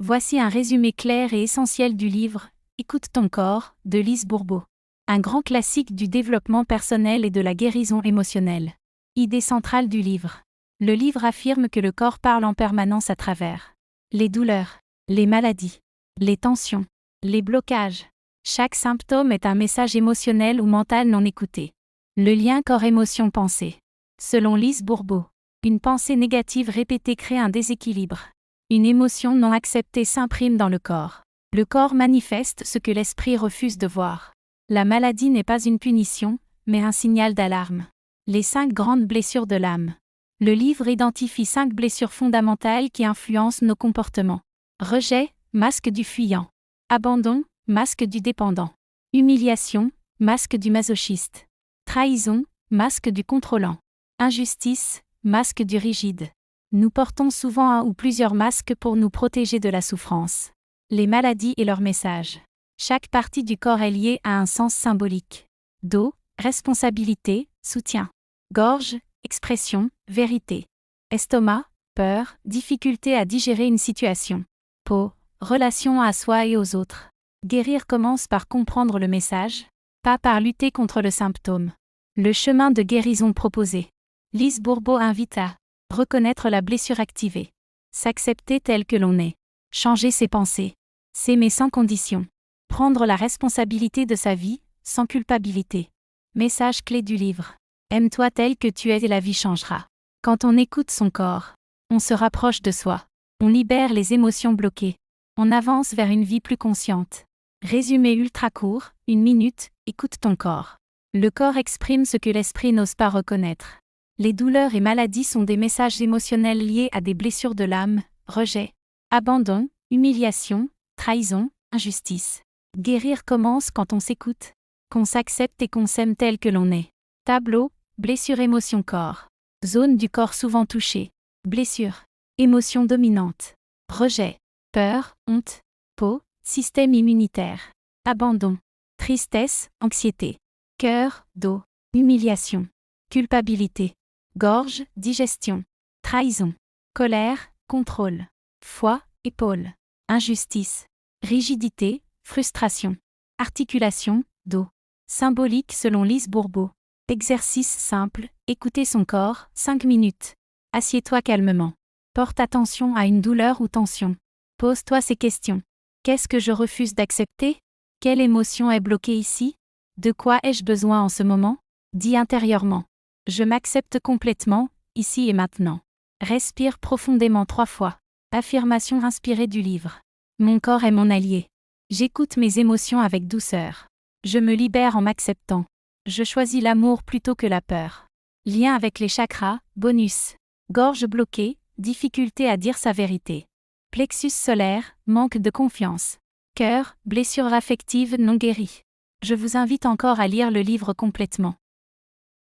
Voici un résumé clair et essentiel du livre « Écoute ton corps » de Lise Bourbeau. Un grand classique du développement personnel et de la guérison émotionnelle. Idée centrale du livre. Le livre affirme que le corps parle en permanence à travers les douleurs, les maladies, les tensions, les blocages. Chaque symptôme est un message émotionnel ou mental non écouté. Le lien corps-émotion-pensée. Selon Lise Bourbeau, une pensée négative répétée crée un déséquilibre. Une émotion non acceptée s'imprime dans le corps. Le corps manifeste ce que l'esprit refuse de voir. La maladie n'est pas une punition, mais un signal d'alarme. Les 5 grandes blessures de l'âme. Le livre identifie 5 blessures fondamentales qui influencent nos comportements. Rejet, masque du fuyant. Abandon, masque du dépendant. Humiliation, masque du masochiste. Trahison, masque du contrôlant. Injustice, masque du rigide. Nous portons souvent un ou plusieurs masques pour nous protéger de la souffrance. Les maladies et leurs messages. Chaque partie du corps est liée à un sens symbolique. Dos, responsabilité, soutien. Gorge, expression, vérité. Estomac, peur, difficulté à digérer une situation. Peau, relation à soi et aux autres. Guérir commence par comprendre le message, pas par lutter contre le symptôme. Le chemin de guérison proposé. Lise Bourbeau invite à reconnaître la blessure activée. S'accepter tel que l'on est. Changer ses pensées. S'aimer sans condition. Prendre la responsabilité de sa vie, sans culpabilité. Message clé du livre. Aime-toi tel que tu es et la vie changera. Quand on écoute son corps, on se rapproche de soi. On libère les émotions bloquées. On avance vers une vie plus consciente. Résumé ultra court, 1 minute, écoute ton corps. Le corps exprime ce que l'esprit n'ose pas reconnaître. Les douleurs et maladies sont des messages émotionnels liés à des blessures de l'âme, rejet, abandon, humiliation, trahison, injustice. Guérir commence quand on s'écoute, qu'on s'accepte et qu'on s'aime tel que l'on est. Tableau, blessure émotion corps. Zone du corps souvent touchée. Blessure. Émotion dominante. Rejet. Peur, honte. Peau, système immunitaire. Abandon. Tristesse, anxiété. Cœur, dos. Humiliation. Culpabilité. Gorge, digestion. Trahison. Colère, contrôle. Foie, épaule. Injustice. Rigidité, frustration. Articulation, dos. Symbolique selon Lise Bourbeau. Exercice simple, écouter son corps, 5 minutes. Assieds-toi calmement. Porte attention à une douleur ou tension. Pose-toi ces questions. Qu'est-ce que je refuse d'accepter? Quelle émotion est bloquée ici? De quoi ai-je besoin en ce moment? Dis intérieurement. Je m'accepte complètement, ici et maintenant. Respire profondément 3 fois. Affirmation inspirée du livre. Mon corps est mon allié. J'écoute mes émotions avec douceur. Je me libère en m'acceptant. Je choisis l'amour plutôt que la peur. Lien avec les chakras, bonus. Gorge bloquée, difficulté à dire sa vérité. Plexus solaire, manque de confiance. Cœur, blessure affective non guérie. Je vous invite encore à lire le livre complètement.